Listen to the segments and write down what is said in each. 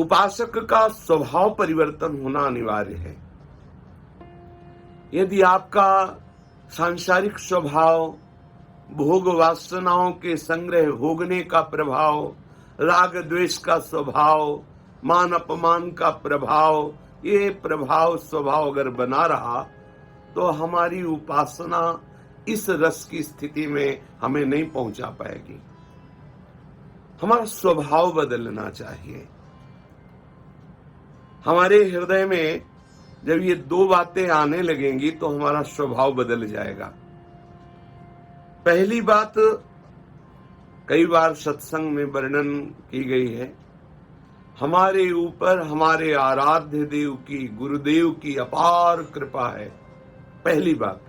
उपासक का स्वभाव परिवर्तन होना अनिवार्य है। यदि आपका सांसारिक स्वभाव, भोग वासनाओं के संग्रह भोगने का प्रभाव, राग द्वेष का स्वभाव, मान अपमान का प्रभाव, ये प्रभाव स्वभाव अगर बना रहा तो हमारी उपासना इस रस की स्थिति में हमें नहीं पहुंचा पाएगी। हमारा स्वभाव बदलना चाहिए। हमारे हृदय में जब ये दो बातें आने लगेंगी तो हमारा स्वभाव बदल जाएगा। पहली बात कई बार सत्संग में वर्णन की गई है, हमारे ऊपर हमारे आराध्य देव की, गुरुदेव की अपार कृपा है। पहली बात,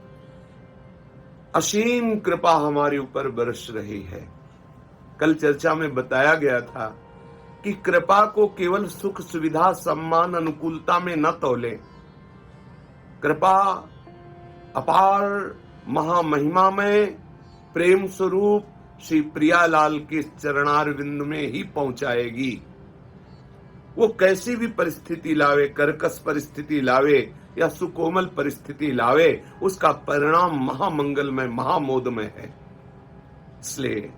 असीम कृपा हमारे ऊपर बरस रही है। कल चर्चा में बताया गया था कि कृपा को केवल सुख सुविधा सम्मान अनुकूलता में न तौले। कृपा अपार महामहिमामय प्रेम स्वरूप श्री प्रियालाल के चरणारविंद में ही पहुंचाएगी। वो कैसी भी परिस्थिति लावे, कर्कश परिस्थिति लावे या सुकोमल परिस्थिति लावे, उसका परिणाम महामंगलमय महामोदमय है। इसलिए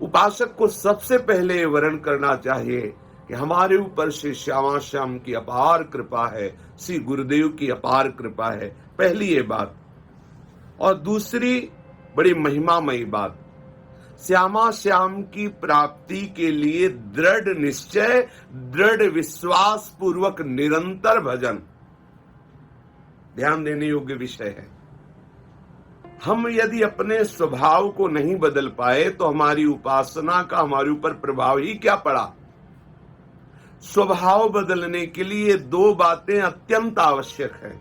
उपासक को सबसे पहले वर्ण करना चाहिए कि हमारे ऊपर श्री श्यामा श्याम की अपार कृपा है, श्री गुरुदेव की अपार कृपा है। पहली ये बात। और दूसरी बड़ी महिमामयी बात, श्यामा श्याम की प्राप्ति के लिए दृढ़ निश्चय, दृढ़ विश्वास पूर्वक निरंतर भजन ध्यान देने योग्य विषय है। हम यदि अपने स्वभाव को नहीं बदल पाए तो हमारी उपासना का हमारे ऊपर प्रभाव ही क्या पड़ा। स्वभाव बदलने के लिए दो बातें अत्यंत आवश्यक है।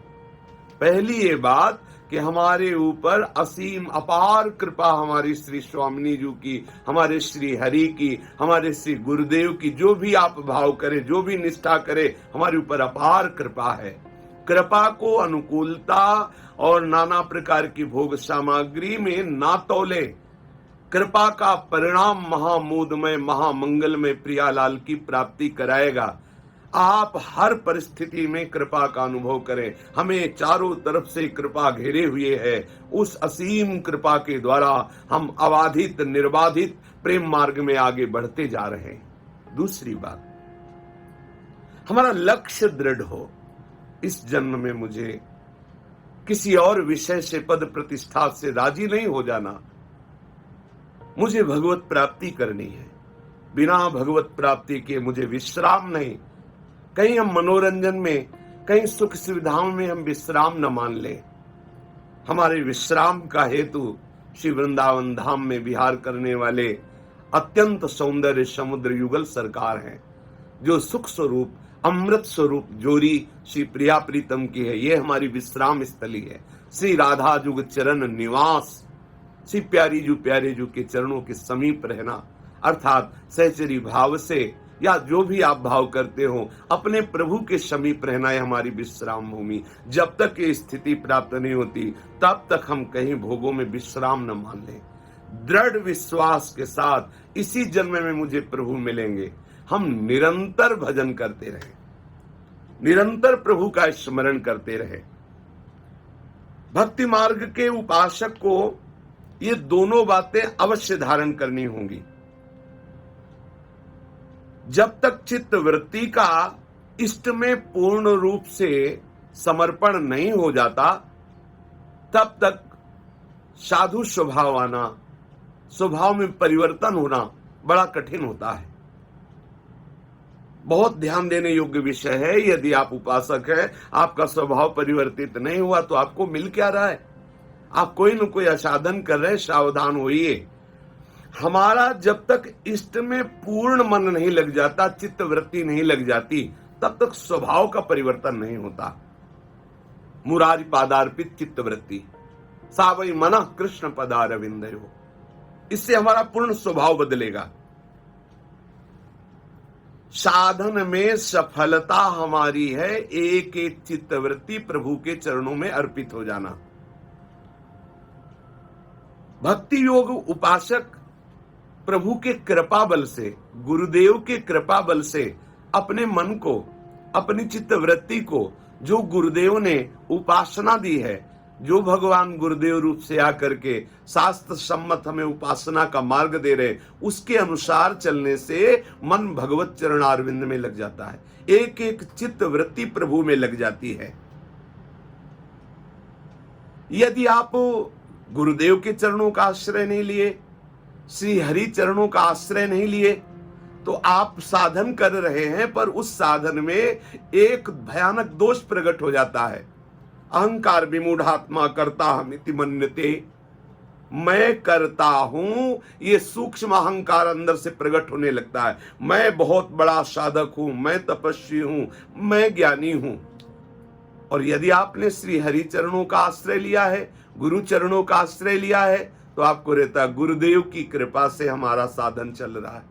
पहली ये बात कि हमारे ऊपर असीम अपार कृपा हमारी श्री स्वामिनी जी की, हमारे श्री हरि की, हमारे श्री गुरुदेव की, जो भी आप भाव करें, जो भी निष्ठा करें, हमारे ऊपर अपार कृपा है। कृपा को अनुकूलता और नाना प्रकार की भोग सामग्री में ना तौले। कृपा का परिणाम महामोदमय महामंगलमय प्रियालाल की प्राप्ति कराएगा। आप हर परिस्थिति में कृपा का अनुभव करें। हमें चारों तरफ से कृपा घेरे हुए है। उस असीम कृपा के द्वारा हम अबाधित निर्बाधित प्रेम मार्ग में आगे बढ़ते जा रहे हैं। दूसरी बात, हमारा लक्ष्य दृढ़ हो। इस जन्म में मुझे किसी और विषय से, पद प्रतिष्ठा से राजी नहीं हो जाना। मुझे भगवत प्राप्ति करनी है। बिना भगवत प्राप्ति के मुझे विश्राम नहीं। कहीं हम मनोरंजन में, कहीं सुख सुविधाओं में हम विश्राम न मान ले। हमारे विश्राम का हेतु श्री वृंदावन धाम में विहार करने वाले अत्यंत सौंदर्य समुद्र युगल सरकार हैं, जो सुख स्वरूप अमृत स्वरूप जोरी श्री प्रिया प्रीतम की है। ये हमारी विश्राम स्थली है। श्री राधा जुग चरण निवास, श्री प्यारी जू प्यारे जू के चरणों के समीप रहना, अर्थात सहचरी भाव से या जो भी आप भाव करते हो अपने प्रभु के समीप रहना है हमारी विश्राम भूमि। जब तक ये स्थिति प्राप्त नहीं होती तब तक हम कहीं भोगों में विश्राम न मान लें। दृढ़ विश्वास के साथ इसी जन्म में मुझे प्रभु मिलेंगे। हम निरंतर भजन करते रहे, निरंतर प्रभु का स्मरण करते रहे। भक्ति मार्ग के उपासक को ये दोनों बातें अवश्य धारण करनी होंगी। जब तक चित्त वृत्ति का इष्ट में पूर्ण रूप से समर्पण नहीं हो जाता तब तक साधु स्वभाव आना, स्वभाव में परिवर्तन होना बड़ा कठिन होता है। बहुत ध्यान देने योग्य विषय है। यदि आप उपासक है, आपका स्वभाव परिवर्तित नहीं हुआ तो आपको मिल क्या रहा है? आप कोई न कोई असाधन कर रहे, सावधान होइए। हमारा जब तक इष्ट में पूर्ण मन नहीं लग जाता, चित्त वृत्ति नहीं लग जाती, तब तक स्वभाव का परिवर्तन नहीं होता। मुरारी पादार्पित चित्त वृत्ति सावई मन कृष्ण पदारविंदयो, इससे हमारा पूर्ण स्वभाव बदलेगा। साधन में सफलता हमारी है एक एक चित्तवृत्ति प्रभु के चरणों में अर्पित हो जाना। भक्ति योग उपासक प्रभु के कृपा बल से, गुरुदेव के कृपा बल से अपने मन को, अपनी चित्त वृत्ति को, जो गुरुदेव ने उपासना दी है, जो भगवान गुरुदेव रूप से आकर के शास्त्र सम्मत हमें उपासना का मार्ग दे रहे, उसके अनुसार चलने से मन भगवत चरणारविंद में लग जाता है, एक एक चित्त वृत्ति प्रभु में लग जाती है। यदि आप गुरुदेव के चरणों का आश्रय नहीं लिए, श्री हरि चरणों का आश्रय नहीं लिए, तो आप साधन कर रहे हैं, पर उस साधन में एक भयानक दोष प्रकट हो जाता है। अहंकार विमूढ़ात्मा करता हमिति मन्यते, मैं करता हूं, ये सूक्ष्म अहंकार अंदर से प्रकट होने लगता है। मैं बहुत बड़ा साधक हूं, मैं तपस्वी हूं, मैं ज्ञानी हूं। और यदि आपने श्री हरि चरणों का आश्रय लिया है, गुरु चरणों का आश्रय लिया है, तो आपको रहता है गुरुदेव की कृपा से हमारा साधन चल रहा है,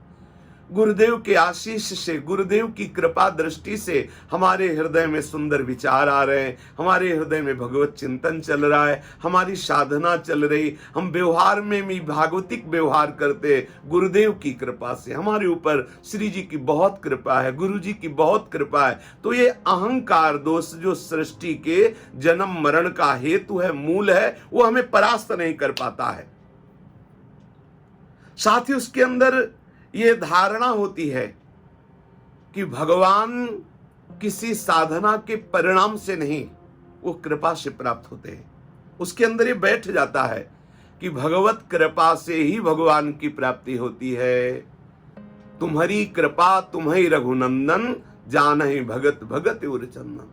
गुरुदेव के आशीष से, गुरुदेव की कृपा दृष्टि से हमारे हृदय में सुंदर विचार आ रहे हैं, हमारे हृदय में भगवत चिंतन चल रहा है, हमारी साधना चल रही, हम व्यवहार में भी भागवतिक व्यवहार करते, गुरुदेव की कृपा से। हमारे ऊपर श्री जी की बहुत कृपा है, गुरु जी की बहुत कृपा है। तो ये अहंकार दोष जो सृष्टि के जन्म मरण का हेतु है, मूल है, वो हमें परास्त नहीं कर पाता है। साथ ही उसके अंदर ये धारणा होती है कि भगवान किसी साधना के परिणाम से नहीं, वो कृपा से प्राप्त होते हैं। उसके अंदर ये बैठ जाता है कि भगवत कृपा से ही भगवान की प्राप्ति होती है। तुम्हारी कृपा तुम्हें रघुनंदन, जानहि भगत भगत उर चंदन।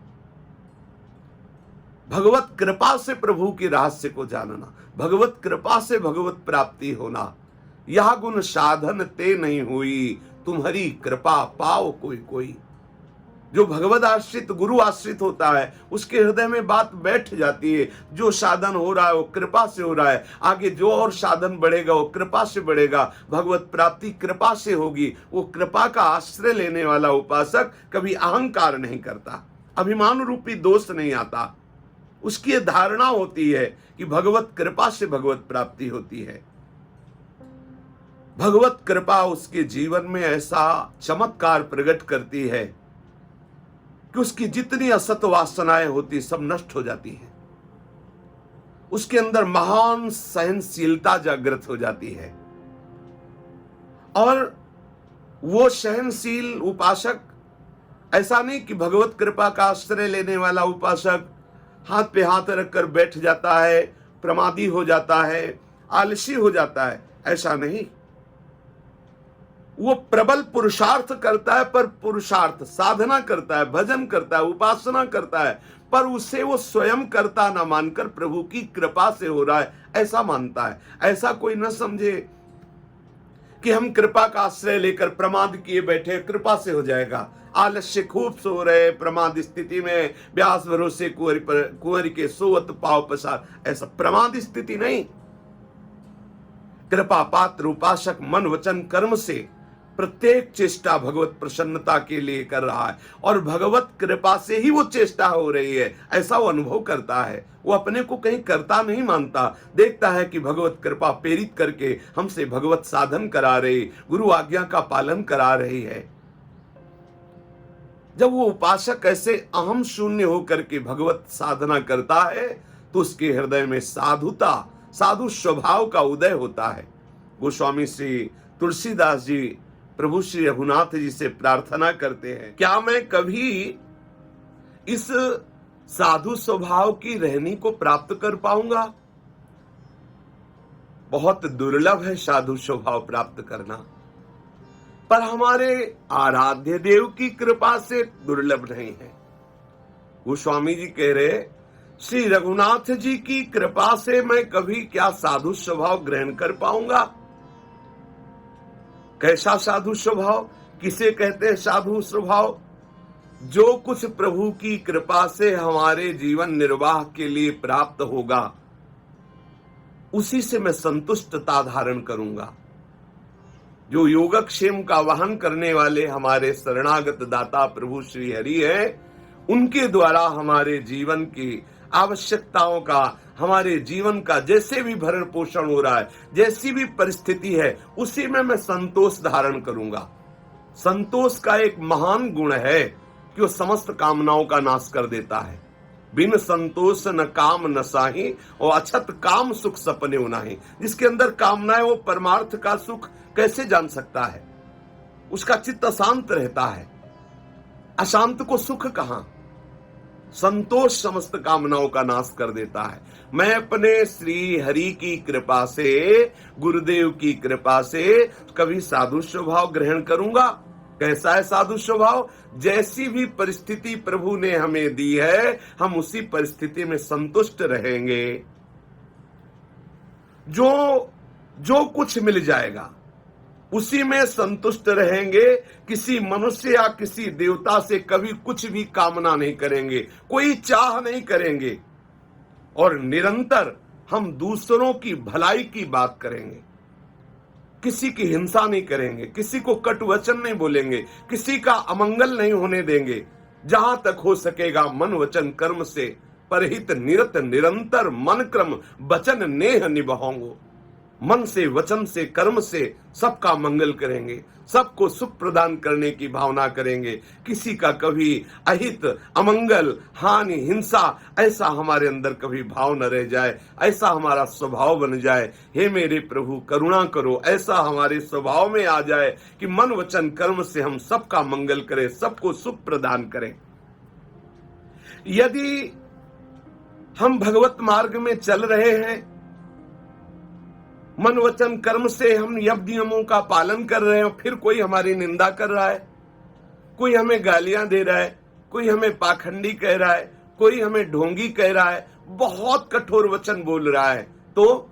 भगवत कृपा से प्रभु के रहस्य को जानना, भगवत कृपा से भगवत प्राप्ति होना। यह गुण साधन ते नहीं हुई, तुम्हारी कृपा पाओ कोई कोई। जो भगवत आश्रित, गुरु आश्रित होता है, उसके हृदय में बात बैठ जाती है, जो साधन हो रहा है वो कृपा से हो रहा है, आगे जो और साधन बढ़ेगा वो कृपा से बढ़ेगा, भगवत प्राप्ति कृपा से होगी। वो कृपा का आश्रय लेने वाला उपासक कभी अहंकार नहीं करता, अभिमान रूपी दोष नहीं आता। उसकी धारणा होती है कि भगवत कृपा से भगवत प्राप्ति होती है। भगवत कृपा उसके जीवन में ऐसा चमत्कार प्रकट करती है कि उसकी जितनी असत वासनाएं होती सब नष्ट हो जाती हैं। उसके अंदर महान सहनशीलता जागृत हो जाती है, और वो सहनशील उपासक ऐसा नहीं कि भगवत कृपा का आश्रय लेने वाला उपासक हाथ पे हाथ रखकर बैठ जाता है, प्रमादी हो जाता है, आलसी हो जाता है, ऐसा नहीं। वो प्रबल पुरुषार्थ करता है, पर पुरुषार्थ साधना करता है, भजन करता है, उपासना करता है, पर उसे वो स्वयं करता ना मानकर प्रभु की कृपा से हो रहा है ऐसा मानता है। ऐसा कोई न समझे कि हम कृपा का आश्रय लेकर प्रमाद किए बैठे, कृपा से हो जाएगा। आलस्य खूब सो रहे, प्रमाद स्थिति में व्यास भरोसे कुंवर के सोवत पाव पसार, ऐसा प्रमाद स्थिति नहीं। कृपा पात्र उपासक मन वचन कर्म से प्रत्येक चेष्टा भगवत प्रसन्नता के लिए कर रहा है, और भगवत कृपा से ही वो चेष्टा हो रही है, ऐसा वो अनुभव करता है। वो अपने को कहीं करता नहीं मानता, देखता है कि भगवत कृपा प्रेरित करके हमसे भगवत साधन करा रही, गुरु आज्ञा का पालन करा रही है। जब वो उपासक ऐसे अहम शून्य होकर के भगवत साधना करता है, तो उसके हृदय में साधुता, साधु स्वभाव का उदय होता है। गोस्वामी श्री तुलसीदास जी प्रभु श्री रघुनाथ जी से प्रार्थना करते हैं, क्या मैं कभी इस साधु स्वभाव की रहनी को प्राप्त कर पाऊंगा? बहुत दुर्लभ है साधु स्वभाव प्राप्त करना, पर हमारे आराध्य देव की कृपा से दुर्लभ नहीं है। गोस्वामी जी कह रहे, श्री रघुनाथ जी की कृपा से मैं कभी क्या साधु स्वभाव ग्रहण कर पाऊंगा? कैसा साधु स्वभाव? किसे कहते हैं साधु स्वभाव? जो कुछ प्रभु की कृपा से हमारे जीवन निर्वाह के लिए प्राप्त होगा, उसी से मैं संतुष्टता धारण करूंगा। जो योगक्षेम का वहन करने वाले हमारे शरणागत दाता प्रभु श्री हरि है, उनके द्वारा हमारे जीवन की आवश्यकताओं का हमारे जीवन का जैसे भी भरण पोषण हो रहा है, जैसी भी परिस्थिति है, उसी में मैं संतोष धारण करूंगा। संतोष का एक महान गुण है कि वो समस्त कामनाओं का नाश कर देता है। बिन संतोष न काम न साही और अछत काम सुख सपने उनाही। जिसके अंदर कामना है वो परमार्थ का सुख कैसे जान सकता है? उसका चित्त अशांत रहता है। अशांत को सुख कहां? संतोष समस्त कामनाओं का नाश कर देता है। मैं अपने श्री हरि की कृपा से, गुरुदेव की कृपा से कभी साधु स्वभाव ग्रहण करूंगा। कैसा है साधु स्वभाव? जैसी भी परिस्थिति प्रभु ने हमें दी है, हम उसी परिस्थिति में संतुष्ट रहेंगे। जो कुछ मिल जाएगा उसी में संतुष्ट रहेंगे। किसी मनुष्य या किसी देवता से कभी कुछ भी कामना नहीं करेंगे, कोई चाह नहीं करेंगे, और निरंतर हम दूसरों की भलाई की बात करेंगे। किसी की हिंसा नहीं करेंगे, किसी को कट वचन नहीं बोलेंगे, किसी का अमंगल नहीं होने देंगे। जहां तक हो सकेगा मन वचन कर्म से परहित निरत निरंतर मन क्रम वचन नेह निभाओगे। मन से, वचन से, कर्म से सबका मंगल करेंगे, सबको सुख प्रदान करने की भावना करेंगे। किसी का कभी अहित, अमंगल, हानि, हिंसा ऐसा हमारे अंदर कभी भाव न रह जाए। ऐसा हमारा स्वभाव बन जाए। हे मेरे प्रभु करुणा करो, ऐसा हमारे स्वभाव में आ जाए कि मन वचन कर्म से हम सबका मंगल करें, सबको सुख प्रदान करें। यदि हम भगवत मार्ग में चल रहे हैं, मन वचन कर्म से हम यज्ञ नियमों का पालन कर रहे हैं, फिर कोई हमारी निंदा कर रहा है, कोई हमें गालियां दे रहा है, कोई हमें पाखंडी कह रहा है, कोई हमें ढोंगी कह रहा है, बहुत कठोर वचन बोल रहा है, तो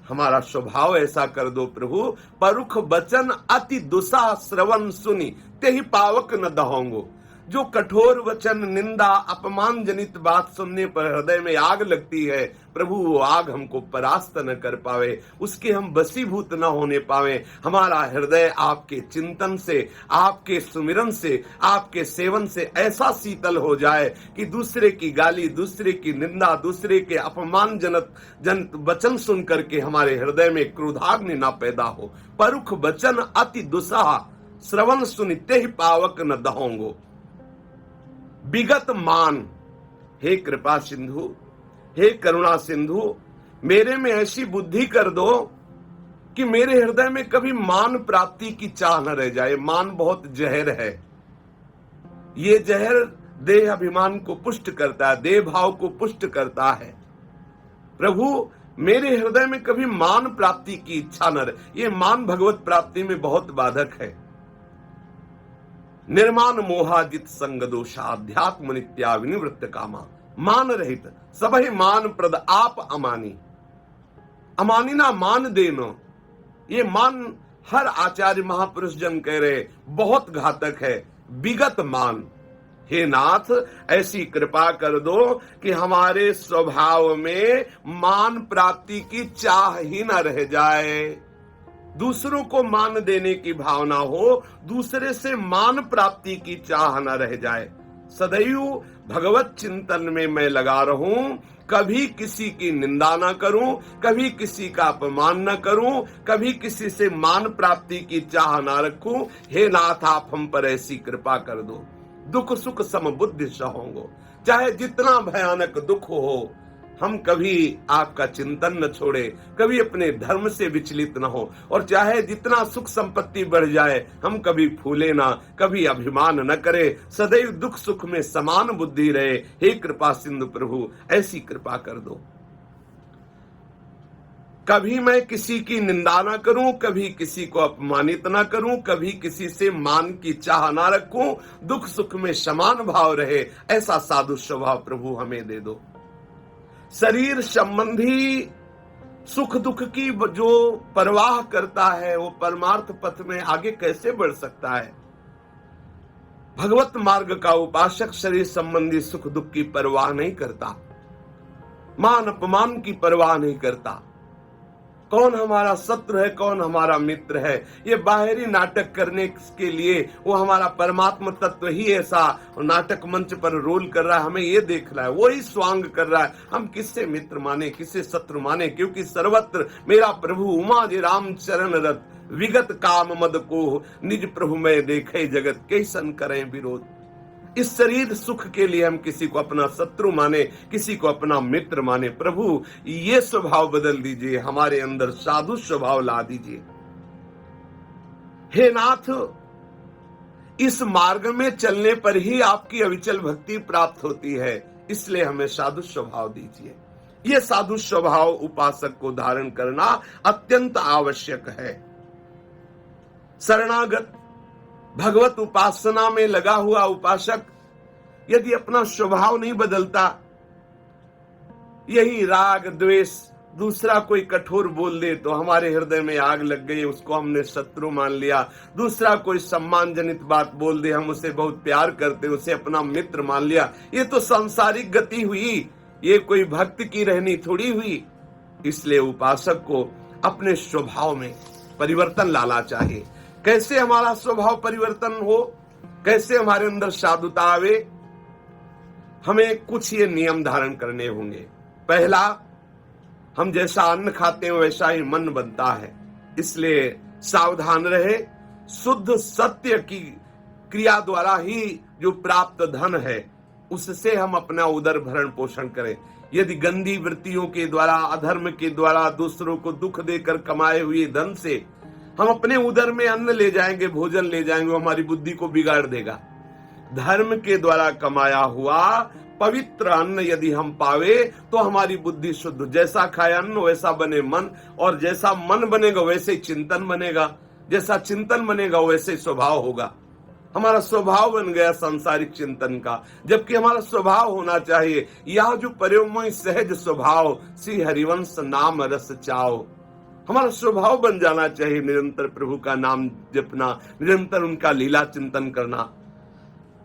हमारा स्वभाव ऐसा कर दो प्रभु, परुख वचन अति दुसा श्रवण सुनी ते ही पावक न दहोंगो। जो कठोर वचन, निंदा, अपमान जनित बात सुनने पर हृदय में आग लगती है, प्रभु वो आग हमको परास्त न कर पावे, उसके हम वशीभूत न होने पावे। हमारा हृदय आपके चिंतन से, आपके सुमिरन से, आपके सेवन से ऐसा शीतल हो जाए कि दूसरे की गाली, दूसरे की निंदा, दूसरे के अपमान जनित वचन सुन करके हमारे हृदय में क्रोधाग्नि न पैदा हो। परुख वचन अति दुस्साह श्रवण सुनिते ही पावक न दहोंगो। विगत मान, हे कृपा सिंधु, हे करुणा सिंधु, मेरे में ऐसी बुद्धि कर दो कि मेरे हृदय में कभी मान प्राप्ति की चाह न रह जाए। मान बहुत जहर है। ये जहर देह अभिमान को पुष्ट करता है, देह भाव को पुष्ट करता है। प्रभु मेरे हृदय में कभी मान प्राप्ति की इच्छा न रहे। ये मान भगवत प्राप्ति में बहुत बाधक है। निर्माण मोहाजित संग दोषा अध्यात्म नित्या विनिवृत्त कामा। मान रहित सबहि मान प्रद आप अमानी। अमानी ना मान देनो, ये मान हर आचार्य महापुरुष जन कह रहे बहुत घातक है। विगत मान, हे नाथ ऐसी कृपा कर दो कि हमारे स्वभाव में मान प्राप्ति की चाह ही न रह जाए। दूसरों को मान देने की भावना हो, दूसरे से मान प्राप्ति की चाह न रह जाए। सदैव भगवत चिंतन में मैं लगा रहूं, कभी किसी की निंदा न करूं, कभी किसी का अपमान न करूं, कभी किसी से मान प्राप्ति की चाह न रखूं। हे नाथ आप हम पर ऐसी कृपा कर दो। दुख सुख सम बुद्धि सहोंगो। चाहे जितना भयानक दुख हो, हम कभी आपका चिंतन न छोड़े, कभी अपने धर्म से विचलित न हो, और चाहे जितना सुख संपत्ति बढ़ जाए हम कभी फूले ना, कभी अभिमान न करे, सदैव दुख सुख में समान बुद्धि रहे। हे कृपा सिंधु प्रभु ऐसी कृपा कर दो। कभी मैं किसी की निंदा ना करूं, कभी किसी को अपमानित ना करूं, कभी किसी से मान की चाह ना रखूं, दुख सुख में समान भाव रहे, ऐसा साधु स्वभाव प्रभु हमें दे दो। शरीर संबंधी सुख दुख की जो परवाह करता है वो परमार्थ पथ में आगे कैसे बढ़ सकता है? भगवत मार्ग का उपासक शरीर संबंधी सुख दुख की परवाह नहीं करता, मान अपमान की परवाह नहीं करता। कौन हमारा शत्रु है, कौन हमारा मित्र है। ये बाहरी नाटक करने के लिए वो हमारा परमात्मा तत्व ही ऐसा नाटक मंच पर रोल कर रहा है, हमें ये देख रहा है, वो ही स्वांग कर रहा है हम किससे मित्र माने, किससे शत्रु माने। क्योंकि सर्वत्र मेरा प्रभु उमा जे राम चरण रत, विगत काम मद को निज प्रभु में देखे जगत, कैसन करें विरोध। इस शरीर सुख के लिए हम किसी को अपना शत्रु माने, किसी को अपना मित्र माने। प्रभु ये स्वभाव बदल दीजिए, हमारे अंदर साधु स्वभाव ला दीजिए। हे नाथ, इस मार्ग में चलने पर ही आपकी अविचल भक्ति प्राप्त होती है, इसलिए हमें साधु स्वभाव दीजिए। ये साधु स्वभाव उपासक को धारण करना अत्यंत आवश्यक है। शरणागत भगवत उपासना में लगा हुआ उपासक यदि अपना स्वभाव नहीं बदलता, यही राग द्वेष, दूसरा कोई कठोर बोल दे तो हमारे हृदय में आग लग गई, उसको हमने शत्रु मान लिया। दूसरा कोई सम्मान जनित बात बोल दे, हम उसे बहुत प्यार करते, उसे अपना मित्र मान लिया। ये तो सांसारिक गति हुई, ये कोई भक्त की रहनी थोड़ी हुई। इसलिए उपासक को अपने स्वभाव में परिवर्तन लाना चाहिए। कैसे हमारा स्वभाव परिवर्तन हो, कैसे हमारे अंदर साधुता आवे, हमें कुछ ये नियम धारण करने होंगे। पहला, हम जैसा अन्न खाते हैं वैसा ही मन बनता है, इसलिए सावधान रहे। शुद्ध सत्य की क्रिया द्वारा ही जो प्राप्त धन है उससे हम अपना उदर भरण पोषण करें। यदि गंदी वृत्तियों के द्वारा, अधर्म के द्वारा, दूसरों को दुख देकर कमाए हुए धन से हम अपने उदर में अन्न ले जाएंगे, भोजन ले जाएंगे, हमारी बुद्धि को बिगाड़ देगा। धर्म के द्वारा कमाया हुआ पवित्र अन्न यदि हम पावे तो हमारी बुद्धि शुद्ध, जैसा खाए अन्न वैसा बने मन, और जैसा मन बनेगा वैसे चिंतन बनेगा, जैसा चिंतन बनेगा वैसे स्वभाव होगा। हमारा स्वभाव बन गया सांसारिक चिंतन का, जबकि हमारा स्वभाव होना चाहिए यह जो प्रेममय सहज स्वभाव, श्री हरिवंश नाम रस चाओ। हमारा स्वभाव बन जाना चाहिए निरंतर प्रभु का नाम जपना, निरंतर उनका लीला चिंतन करना।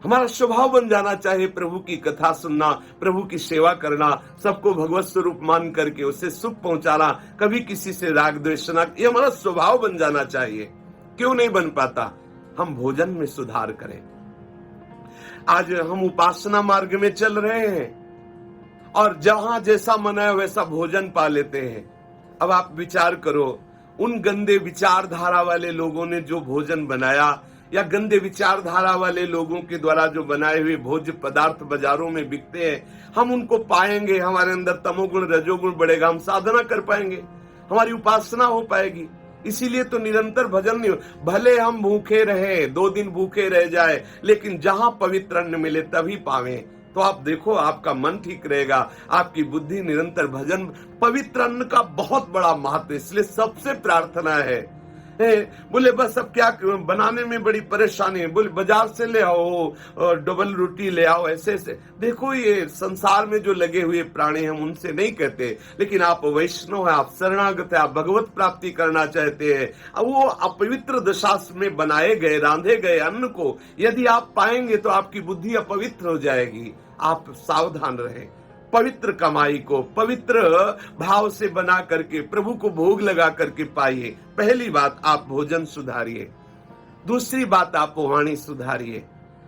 हमारा स्वभाव बन जाना चाहिए प्रभु की कथा सुनना, प्रभु की सेवा करना, सबको भगवत स्वरूप मान करके उसे सुख पहुंचाना, कभी किसी से राग द्वेष न। ये हमारा स्वभाव बन जाना चाहिए। क्यों नहीं बन पाता? हम भोजन में सुधार करें। आज हम उपासना मार्ग में चल रहे हैं और जहां जैसा मन है वैसा भोजन पा लेते हैं। अब आप विचार करो, उन गंदे विचारधारा वाले लोगों ने जो भोजन बनाया, या गंदे विचारधारा वाले लोगों के द्वारा जो बनाए हुए भोज्य पदार्थ बाजारों में बिकते हैं, हम उनको पाएंगे, हमारे अंदर तमोगुण रजोगुण बढ़ेगा, हम साधना कर पाएंगे, हमारी उपासना हो पाएगी। इसीलिए तो निरंतर भजन नहीं हो। भले हम भूखे रहे, 2 दिन भूखे रह जाए, लेकिन जहां पवित्र अन्न मिले तभी पावे। तो आप देखो, आपका मन ठीक रहेगा, आपकी बुद्धि निरंतर भजन। पवित्र अन्न का बहुत बड़ा महत्व, इसलिए सबसे प्रार्थना है। बोले बस अब क्या बनाने में बड़ी परेशानी है, बोले बाजार से ले आओ, डबल रोटी ले आओ, ऐसे ऐसे। देखो, ये संसार में जो लगे हुए प्राणी हम उनसे नहीं कहते, लेकिन आप वैष्णव है, आप शरणागत है, आप भगवत प्राप्ति करना चाहते हैं। अब वो अपवित्र दशा में बनाए गए, रांधे गए अन्न को यदि आप पाएंगे तो आपकी बुद्धि अपवित्र हो जाएगी। आप सावधान रहें। पवित्र कमाई को पवित्र भाव से बना करके प्रभु को भोग लगा करके पाइए। पहली बात, आप भोजन सुधारिए। दूसरी बात, आप वाणी सुधारिए।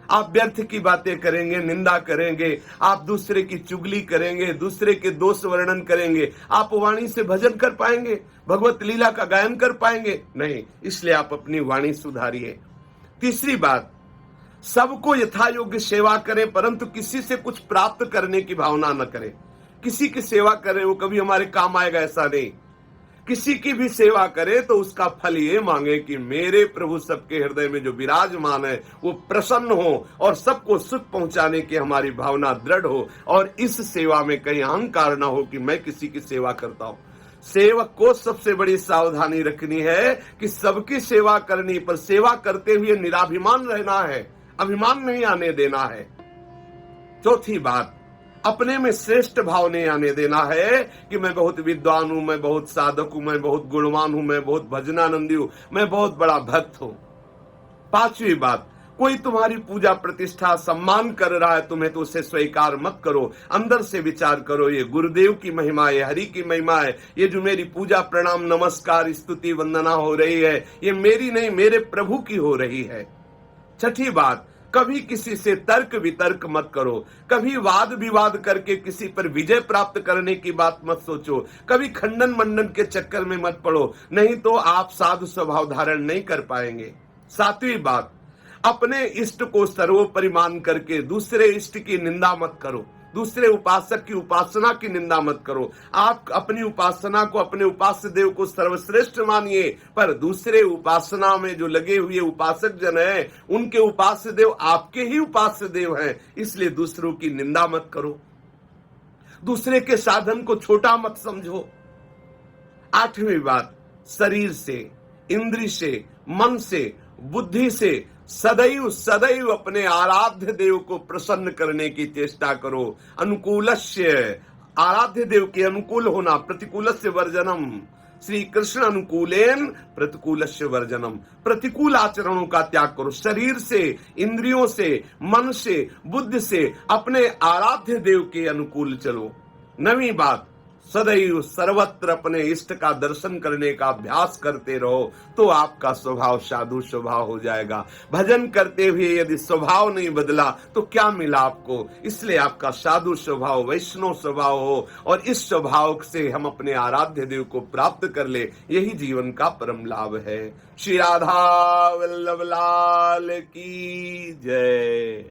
आप व्यर्थ की बातें करेंगे, निंदा करेंगे, आप दूसरे की चुगली करेंगे, दूसरे के दोष वर्णन करेंगे, आप वाणी से भजन कर पाएंगे, भगवत लीला का गायन कर पाएंगे? नहीं। इसलिए आप अपनी वाणी सुधारिए। तीसरी बात, सबको यथा योग्य सेवा करें, परंतु किसी से कुछ प्राप्त करने की भावना न करें। किसी की सेवा करें वो कभी हमारे काम आएगा ऐसा नहीं। किसी की भी सेवा करे तो उसका फल ये मांगे कि मेरे प्रभु सबके हृदय में जो विराजमान है वो प्रसन्न हो और सबको सुख पहुंचाने की हमारी भावना दृढ़ हो, और इस सेवा में कहीं अहंकार ना हो कि मैं किसी की सेवा करता हूं। सेवक को सबसे बड़ी सावधानी रखनी है कि सबकी सेवा करनी, पर सेवा करते हुए निराभिमान रहना है, अभिमान नहीं आने देना है। चौथी बात, अपने में श्रेष्ठ भाव नहीं आने देना है कि मैं बहुत विद्वान हूं, मैं बहुत साधक हूं, मैं बहुत गुणवान हूं, मैं बहुत भजनानंदी हूं, मैं बहुत बड़ा भक्त हूं। पांचवी बात, कोई तुम्हारी पूजा प्रतिष्ठा सम्मान कर रहा है तुम्हें, तो उसे स्वीकार मत करो। अंदर से विचार करो, ये गुरुदेव की महिमा है, हरि की महिमा है। ये जो मेरी पूजा प्रणाम नमस्कार स्तुति वंदना हो रही है, ये मेरी नहीं, मेरे प्रभु की हो रही है। छठी बात, कभी किसी से तर्क वितर्क मत करो। कभी वाद विवाद करके किसी पर विजय प्राप्त करने की बात मत सोचो। कभी खंडन मंडन के चक्कर में मत पड़ो, नहीं तो आप साधु स्वभाव धारण नहीं कर पाएंगे। सातवीं बात, अपने इष्ट को सर्वोपरि मान करके दूसरे इष्ट की निंदा मत करो। दूसरे उपासक की उपासना की निंदा मत करो। आप अपनी उपासना को, अपने उपास्य देव को सर्वश्रेष्ठ मानिए, पर दूसरे उपासना में जो लगे हुए उपासक जन हैं, उनके उपास्य देव आपके ही उपास्य देव हैं, इसलिए दूसरों की निंदा मत करो। दूसरे के साधन को छोटा मत समझो। आठवीं बात, शरीर से, इंद्री से, मन से, बुद्धि से सदैव सदैव अपने आराध्य देव को प्रसन्न करने की चेष्टा करो। अनुकूलस्य, आराध्य देव के अनुकूल होना, प्रतिकूलस्य वर्जनम। श्री कृष्ण अनुकूलेन प्रतिकूलस्य वर्जनम। प्रतिकूल आचरणों का त्याग करो। शरीर से, इंद्रियों से, मन से, बुद्धि से अपने आराध्य देव के अनुकूल चलो। नवीं बात, सदैव सर्वत्र अपने इष्ट का दर्शन करने का अभ्यास करते रहो, तो आपका स्वभाव साधु स्वभाव हो जाएगा। भजन करते हुए यदि स्वभाव नहीं बदला तो क्या मिला आपको? इसलिए आपका साधु स्वभाव, वैष्णव स्वभाव हो, और इस स्वभाव से हम अपने आराध्य देव को प्राप्त कर ले, यही जीवन का परम लाभ है। श्री राधा वल्लभ लाल की जय।